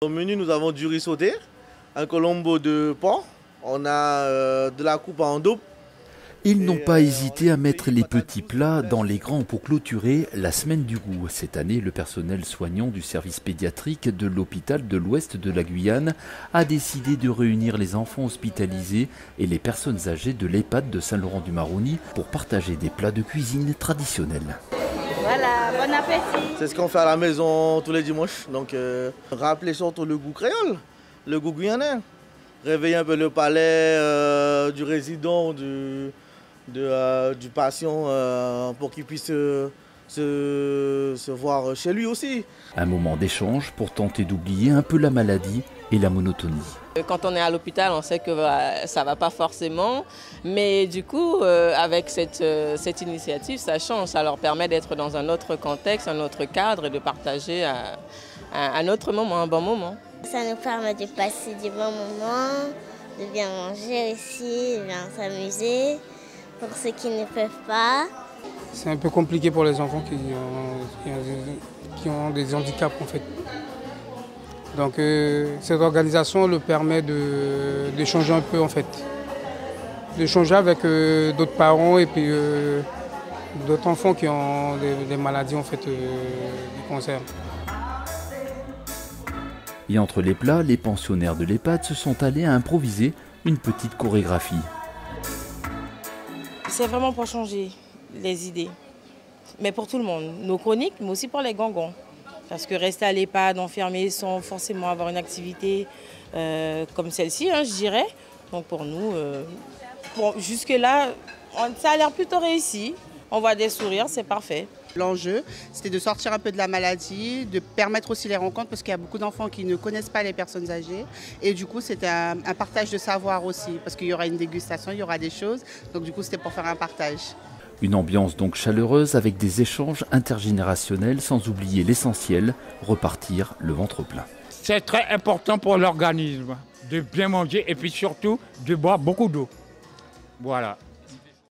Au menu, nous avons du riz sauté, un colombo de porc, on a de la coupe en double. Ils n'ont pas hésité à mettre les petits plats dans les grands pour clôturer la semaine du goût. Cette année, le personnel soignant du service pédiatrique de l'hôpital de l'Ouest de la Guyane a décidé de réunir les enfants hospitalisés et les personnes âgées de l'EHPAD de Saint-Laurent-du-Maroni pour partager des plats de cuisine traditionnels. Voilà, bon appétit. C'est ce qu'on fait à la maison tous les dimanches. Donc, rappeler surtout le goût créole, le goût guyanais. Réveiller un peu le palais du résident, du patient pour qu'il puisse se voir chez lui aussi. Un moment d'échange pour tenter d'oublier un peu la maladie et la monotonie. Quand on est à l'hôpital, on sait que ça ne va pas forcément, mais du coup, avec cette initiative, ça change, ça leur permet d'être dans un autre contexte, un autre cadre et de partager un autre moment, un bon moment. Ça nous permet de passer du bon moment, de bien manger aussi, de bien s'amuser, pour ceux qui ne peuvent pas. C'est un peu compliqué pour les enfants qui ont des handicaps en fait. Donc cette organisation leur permet d'échanger un peu en fait. D'échanger avec d'autres parents et puis d'autres enfants qui ont des maladies en fait, des cancers. Et entre les plats, les pensionnaires de l'EHPAD se sont allés à improviser une petite chorégraphie. C'est vraiment pour changer les idées, mais pour tout le monde. Nos chroniques, mais aussi pour les gangons. Parce que rester à l'EHPAD, enfermé sans forcément avoir une activité comme celle-ci, je dirais. Donc pour nous, jusque-là, ça a l'air plutôt réussi. On voit des sourires, c'est parfait. L'enjeu, c'était de sortir un peu de la maladie, de permettre aussi les rencontres parce qu'il y a beaucoup d'enfants qui ne connaissent pas les personnes âgées. Et du coup, c'était un partage de savoir aussi parce qu'il y aura une dégustation, il y aura des choses. Donc du coup, c'était pour faire un partage. Une ambiance donc chaleureuse avec des échanges intergénérationnels sans oublier l'essentiel, repartir le ventre plein. C'est très important pour l'organisme de bien manger et puis surtout de boire beaucoup d'eau. Voilà.